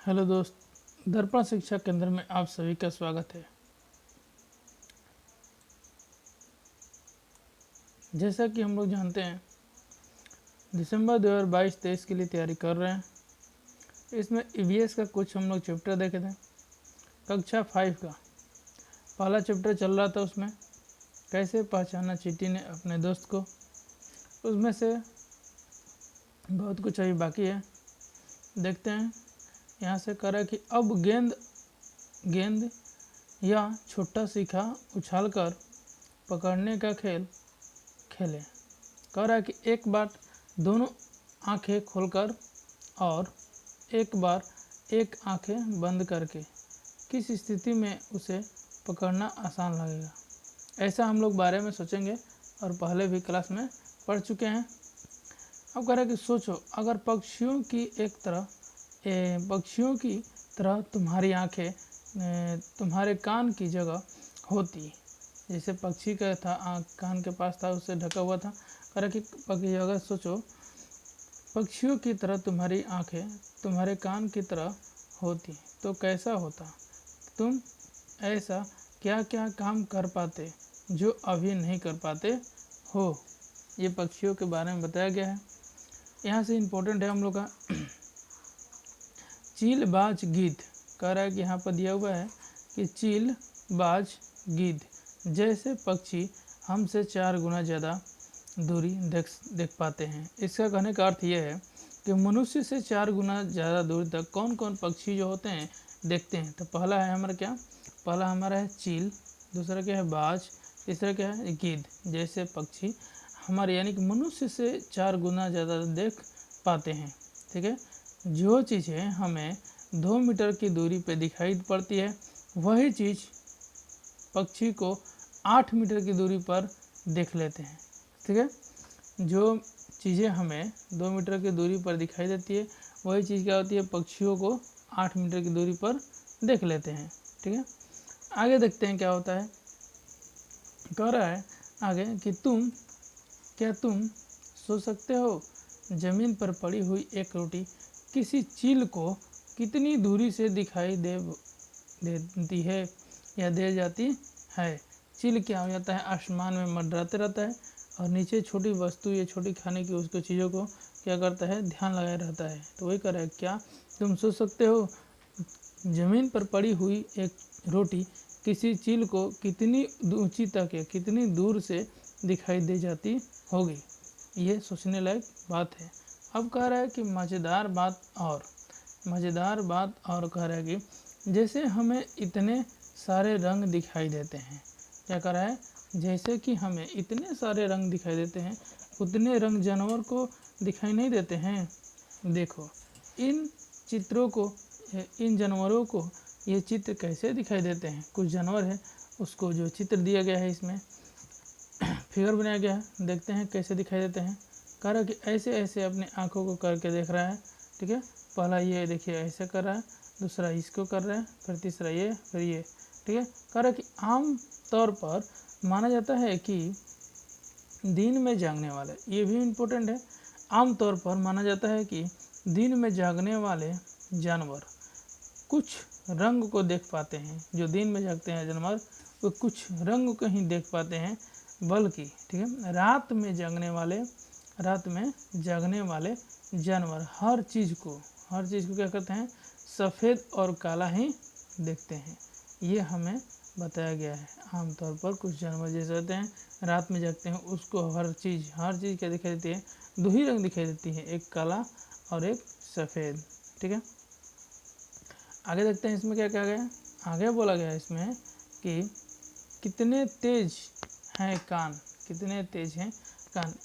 Hello दोस्त, दर्पण शिक्षा केंद्र में आप सभी का स्वागत है। जैसा कि हम लोग जानते हैं, दिसंबर 2022-23 के लिए तैयारी कर रहे हैं। इसमें ईवीएस का कुछ हम लोग चैप्टर देखे थे। कक्षा 5 का पहला चैप्टर चल रहा था, उसमें कैसे पहचाना चींटी ने अपने दोस्त को। उसमें से बहुत कुछ अभी बाकी है, देखते हैं। यहाँ से करा कि अब गेंद या छुट्टा सीखा उछालकर पकड़ने का खेल खेले। कह रहा है कि एक बार दोनों आंखें खोलकर और एक बार एक आंखें बंद करके किस स्थिति में उसे पकड़ना आसान लगेगा। ऐसा हम लोग बारे में सोचेंगे और पहले भी क्लास में पढ़ चुके हैं। अब कह रहा है कि सोचो, अगर पक्षियों की तरह तुम्हारी आंखें तुम्हारे कान की जगह होती। जैसे पक्षी का था, कान के पास था, उससे ढका हुआ था। कह रहा कि पक्षी, अगर सोचो पक्षियों की तरह तुम्हारी आंखें तुम्हारे कान की तरह होती तो कैसा होता। तुम ऐसा क्या क्या काम कर पाते जो अभी नहीं कर पाते हो। ये पक्षियों के बारे में बताया गया है। यहाँ से इम्पोर्टेंट है हम लोग का चील बाज गिद्ध। कह रहा है कि यहाँ पर दिया हुआ है कि चील बाज गिद्ध जैसे पक्षी हमसे 4 गुना ज़्यादा दूरी देख पाते हैं। इसका कहने का अर्थ यह है कि मनुष्य से 4 गुना ज़्यादा दूरी तक कौन कौन पक्षी जो होते हैं देखते हैं। तो पहला है हमारा क्या, पहला हमारा है चील, दूसरा क्या है बाज, तीसरा क्या है गिद्ध जैसे पक्षी हमारे यानी कि मनुष्य से 4 गुना ज़्यादा देख पाते हैं। ठीक है, जो चीज़ें हमें 2 मीटर की दूरी पे दिखाई पड़ती है वही चीज़ पक्षी को 8 मीटर की दूरी पर देख लेते हैं। ठीक है, जो चीज़ें हमें 2 मीटर की दूरी पर दिखाई देती है वही चीज़ क्या होती है, पक्षियों को 8 मीटर की दूरी पर देख लेते हैं। ठीक है, आगे देखते हैं क्या होता है। कह रहा है आगे कि क्या तुम सोच सकते हो ज़मीन पर पड़ी हुई एक रोटी किसी चील को कितनी दूरी से दिखाई देती है या दे जाती है। चील क्या हो जाता है, आसमान में मंडराते रहता है और नीचे छोटी वस्तु या छोटी खाने की उसको चीज़ों को क्या करता है, ध्यान लगाए रहता है। तो वही कर रहा है, क्या तुम सोच सकते हो ज़मीन पर पड़ी हुई एक रोटी किसी चील को कितनी ऊंची तक या कितनी दूर से दिखाई दे जाती होगी। ये सोचने लायक बात है। अब कह रहा है कि मज़ेदार बात और कह रहा है कि जैसे हमें इतने सारे रंग दिखाई देते हैं। क्या कह रहा है, जैसे कि हमें इतने सारे रंग दिखाई देते हैं उतने रंग जानवर को दिखाई नहीं देते हैं। देखो इन जानवरों को ये चित्र कैसे दिखाई देते हैं। कुछ जानवर है, उसको जो चित्र दिया गया है इसमें फिगर बनाया गया है, देखते हैं कैसे दिखाई देते हैं। कह रहा कि ऐसे ऐसे अपने आँखों को करके देख रहा है। ठीक है, पहला ये देखिए ऐसे कर रहा है, दूसरा इसको कर रहा है, फिर तीसरा ये, फिर ये। ठीक है, कह रहा कि आम तौर पर माना जाता है कि दिन में जागने वाले, ये भी इम्पोर्टेंट है, आम तौर पर माना जाता है कि दिन में जागने वाले जानवर कुछ रंग को देख पाते हैं। जो दिन में जागते हैं जानवर वो कुछ रंग को ही देख पाते हैं, बल्कि ठीक है रात में जागने वाले जानवर हर चीज़ को क्या करते हैं, सफ़ेद और काला ही देखते हैं। ये हमें बताया गया है। आमतौर पर कुछ जानवर जैसे होते हैं रात में जागते हैं, उसको हर चीज़ क्या दिखाई देती है, 2 ही रंग दिखाई देती है, एक काला और एक सफ़ेद। ठीक है, आगे देखते हैं इसमें क्या कहा गया। आगे बोला गया इसमें कि कितने तेज हैं कान।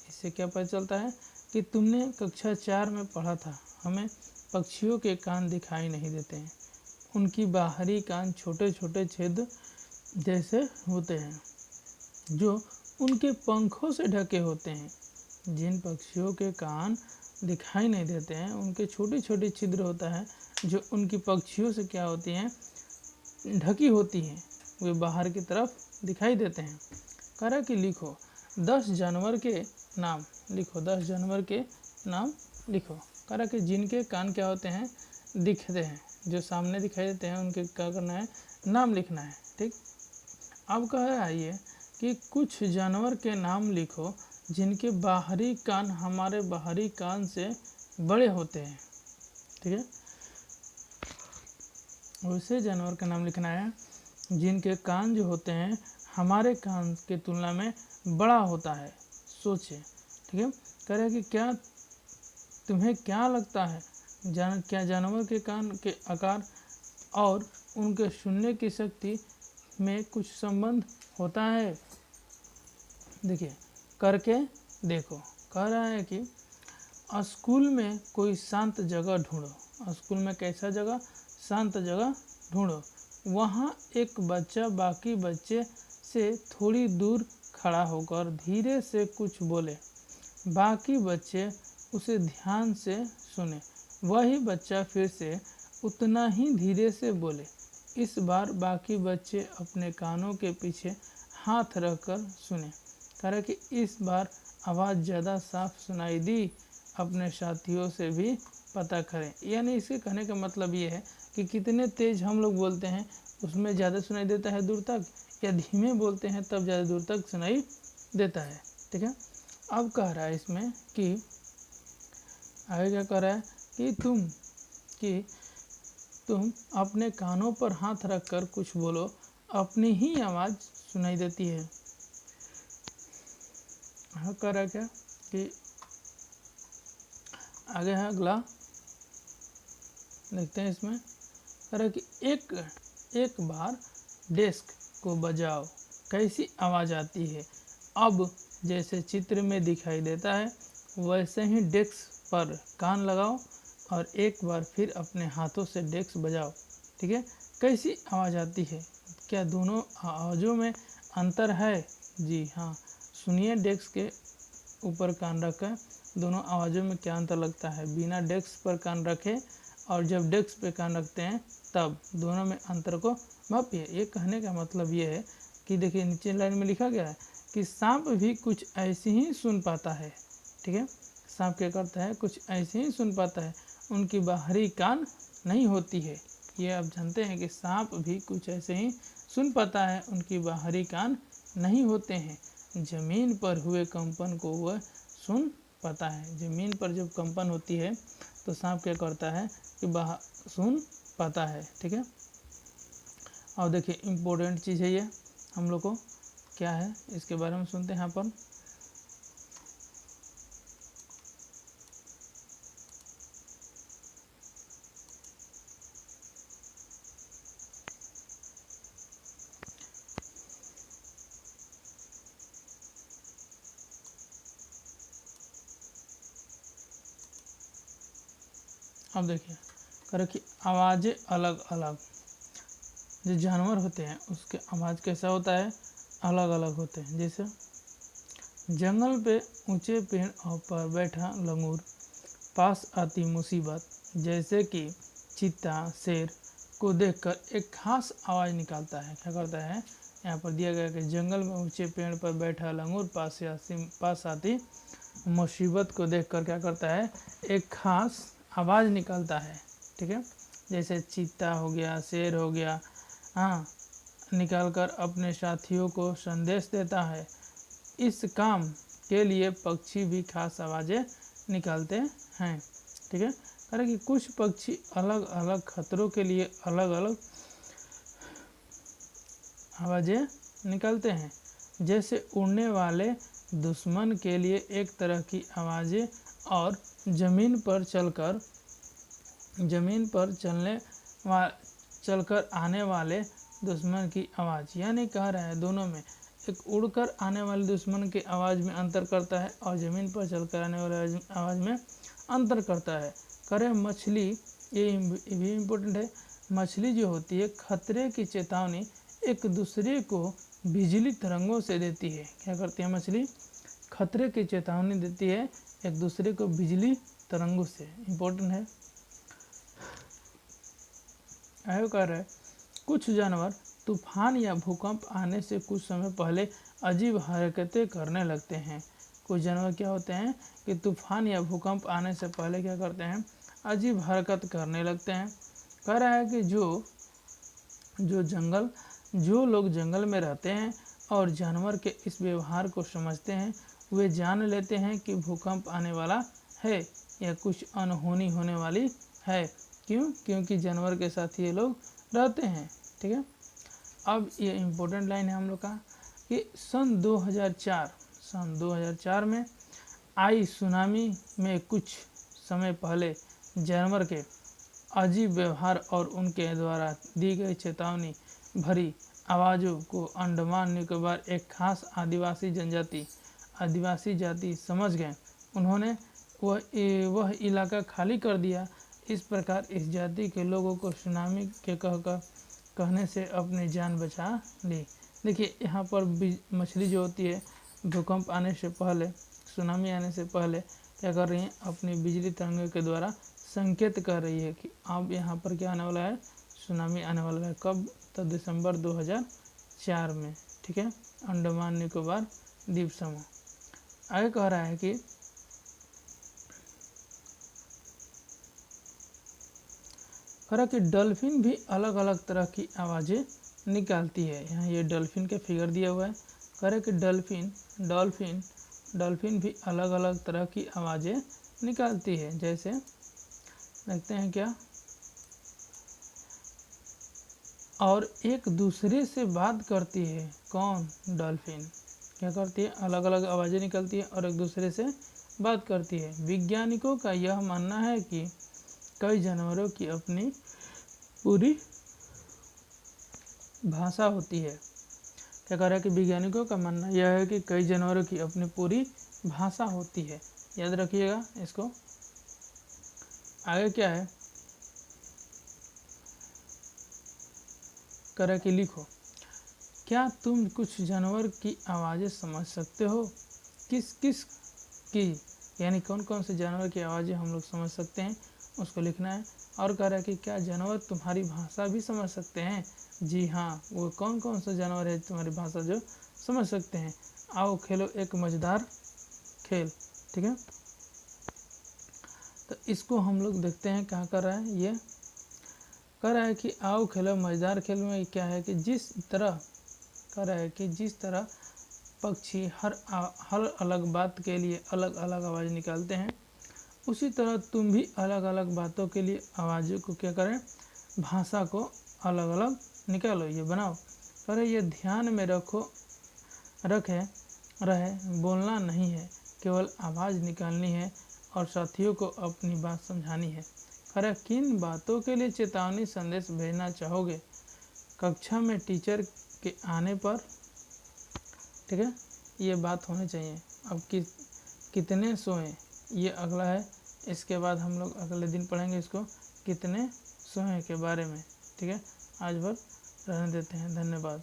इससे क्या पता चलता है कि तुमने कक्षा 4 में पढ़ा था, हमें पक्षियों के कान दिखाई नहीं देते हैं, उनकी बाहरी कान छोटे छोटे छेद जैसे होते हैं जो उनके पंखों से ढके होते हैं। जिन पक्षियों के कान दिखाई नहीं देते हैं उनके छोटी छोटी छिद्र होता है जो उनकी पक्षियों से क्या होती हैं, ढकी होती हैं, वे बाहर की तरफ दिखाई देते हैं। कह रहा कि लिखो 10 जानवर के नाम लिखो। कह रहा कि जिनके कान क्या होते हैं, दिखते हैं। जो सामने दिखाई देते हैं उनके क्या करना है, नाम लिखना है। ठीक, अब कह रहा है ये कि कुछ जानवर के नाम लिखो जिनके बाहरी कान हमारे बाहरी कान से बड़े होते हैं। ठीक है, वैसे जानवर का नाम लिखना है जिनके कान जो होते हैं हमारे कान के तुलना में बड़ा होता है। सोचिए। ठीक है, कह रहे हैं कि क्या तुम्हें क्या लगता है, क्या जानवर के कान के आकार और उनके सुनने की शक्ति में कुछ संबंध होता है? देखिए, करके देखो। कह रहा है कि स्कूल में कोई शांत जगह ढूंढो। स्कूल में कैसा जगह? शांत जगह ढूंढो। वहाँ एक बच्चा बाकी बच्चे से थोड़ी दूर खड़ा होकर धीरे से कुछ बोले। बाकी बच्चे उसे ध्यान से सुने। वही बच्चा फिर से उतना ही धीरे से बोले। इस बार बाकी बच्चे अपने कानों के पीछे हाथ रखकर सुने। कह रहा कि इस बार आवाज़ ज़्यादा साफ सुनाई दी। अपने साथियों से भी पता करें। यानी इसके कहने का मतलब ये है कि कितने तेज़ हम लोग बोलते हैं उसमें ज़्यादा सुनाई देता है दूर तक, या धीमे बोलते हैं तब ज़्यादा दूर तक सुनाई देता है। ठीक है, अब कह रहा है इसमें कि आगे क्या कह रहा है कि तुम अपने कानों पर हाथ रखकर कुछ बोलो, अपनी ही आवाज़ सुनाई देती है। हाँ, कह रहा है क्या कि आगे है अगला, देखते हैं इसमें। कह रहा है कि एक बार डेस्क को बजाओ, कैसी आवाज़ आती है। अब जैसे चित्र में दिखाई देता है वैसे ही डेस्क पर कान लगाओ और एक बार फिर अपने हाथों से डेस्क बजाओ। ठीक है, कैसी आवाज़ आती है? क्या दोनों आवाज़ों में अंतर है? जी हाँ, सुनिए। डेस्क के ऊपर कान रखकर दोनों आवाज़ों में क्या अंतर लगता है, बिना डेस्क पर कान रखे और जब डेस्क पे कान रखते हैं तब दोनों में अंतर को मापिए। ये कहने का मतलब ये है कि देखिए नीचे लाइन में लिखा गया है कि सांप भी कुछ ऐसे ही सुन पाता है। ठीक है, सांप क्या करता है? कुछ ऐसे ही सुन पाता है, उनकी बाहरी कान नहीं होती है। ये आप जानते हैं कि सांप भी कुछ ऐसे ही सुन पाता है, उनकी बाहरी कान नहीं होते हैं। जमीन पर हुए कंपन को वह सुन पाता है। जमीन पर जब कंपन होती है तो सांप क्या करता है कि सुन पाता है। ठीक है, और देखिए इम्पोर्टेंट चीज़ है ये, हम लोग को क्या है इसके बारे में सुनते हैं यहाँ पर। अब देखिए कह रहे कि आवाज़ें अलग अलग, जो जानवर होते हैं उसके आवाज़ कैसा होता है? अलग अलग होते हैं। जैसे जंगल पे ऊंचे पेड़ पर बैठा लंगूर, पास आती मुसीबत, जैसे कि चीता शेर को देखकर एक खास आवाज़ निकालता है। क्या करता है? यहाँ पर दिया गया कि जंगल में ऊंचे पेड़ पर बैठा लंगूर पास आती मुसीबत को देखकर क्या करता है? एक खास आवाज़ निकालता है। ठीक है, जैसे चीता हो गया, शेर हो गया, हाँ, निकालकर अपने साथियों को संदेश देता है। इस काम के लिए पक्षी भी खास आवाज़ें निकालते हैं। ठीक है, कारण कि कुछ पक्षी अलग अलग खतरों के लिए अलग अलग आवाज़ें निकालते हैं। जैसे उड़ने वाले दुश्मन के लिए एक तरह की आवाज़ें और ज़मीन पर चलकर आने वाले दुश्मन की आवाज़। यानी कह रहा है दोनों में, एक उड़कर आने वाले दुश्मन की आवाज़ में अंतर करता है और ज़मीन पर चलकर आने वाले आवाज़ में अंतर करता है। करें मछली, ये भी इम्पोर्टेंट है। मछली जो होती है खतरे की चेतावनी एक दूसरे को बिजली तरंगों से देती है। क्या करती है मछली? खतरे की चेतावनी देती है एक दूसरे को बिजली तरंगों से। इम्पोर्टेंट है। आयोग कह रहा है कुछ जानवर तूफान या भूकंप आने से कुछ समय पहले अजीब हरकतें करने लगते हैं। कुछ जानवर क्या होते हैं कि तूफान या भूकंप आने से पहले क्या करते हैं? अजीब हरकत करने लगते हैं। कह रहा है कि जो लोग जंगल में रहते हैं और जानवर के इस व्यवहार को समझते हैं, वे जान लेते हैं कि भूकंप आने वाला है या कुछ अनहोनी होने वाली है। क्यों? क्योंकि जानवर के साथ ये लोग रहते हैं। ठीक है, अब ये इम्पोर्टेंट लाइन है हम लोग का कि सन 2004 में आई सुनामी में कुछ समय पहले जानवर के अजीब व्यवहार और उनके द्वारा दी गई चेतावनी भरी आवाज़ों को अंडमान निकोबार एक खास आदिवासी जाति समझ गए। उन्होंने वह इलाका खाली कर दिया। इस प्रकार इस जाति के लोगों को सुनामी के कहने से अपनी जान बचा ली। देखिए यहाँ पर मछली जो होती है भूकंप आने से पहले, सुनामी आने से पहले क्या कर रही है, अपनी बिजली तरंगों के द्वारा संकेत कर रही है कि अब यहाँ पर क्या आने वाला है, सुनामी आने वाला है। कब? तो दिसंबर 2004 में। ठीक है, अंडमान निकोबार द्वीप समूह। आगे कह रहा है कि डॉल्फिन भी अलग अलग तरह की आवाज़ें निकालती है। यहाँ ये डॉल्फिन का फिगर दिया हुआ है। कह रहा है कि डॉल्फिन भी अलग अलग तरह की आवाज़ें निकालती है। जैसे देखते हैं क्या, और एक दूसरे से बात करती है। कौन? डॉल्फिन क्या करती है? अलग अलग आवाज़ें निकलती है और एक दूसरे से बात करती है। वैज्ञानिकों का यह मानना है कि कई जानवरों की अपनी पूरी भाषा होती है। क्या कह रहा है कि वैज्ञानिकों का मानना यह है कि कई जानवरों की अपनी पूरी भाषा होती है। याद रखिएगा इसको। आगे क्या है, कह रहा है कि लिखो, क्या तुम कुछ जानवर की आवाज़ें समझ सकते हो? किस किस की, यानी कौन कौन से जानवर की आवाज़ें हम लोग समझ सकते हैं, उसको लिखना है। और कह रहा है कि क्या जानवर तुम्हारी भाषा भी समझ सकते हैं? जी हाँ, वो कौन कौन से जानवर है तुम्हारी भाषा जो समझ सकते हैं? आओ खेलो एक मज़ेदार खेल। ठीक है, तो इसको हम लोग देखते हैं क्या कर रहा है। ये कह रहा है कि आओ खेलो मज़ेदार खेल में क्या है कि जिस तरह पक्षी हर अलग बात के लिए अलग अलग आवाज़ निकालते हैं, उसी तरह तुम भी अलग अलग बातों के लिए आवाज़ों को क्या करें, भाषा को अलग अलग निकालो, ये बनाओ। पर ये ध्यान में रहे बोलना नहीं है, केवल आवाज़ निकालनी है और साथियों को अपनी बात समझानी है। पर किन बातों के लिए चेतावनी संदेश भेजना चाहोगे? कक्षा में टीचर के आने पर, ठीक है, ये बात होनी चाहिए। अब कितने सोएं, ये अगला है। इसके बाद हम लोग अगले दिन पढ़ेंगे इसको, कितने सोएं के बारे में। ठीक है, आज भर रहने देते हैं। धन्यवाद।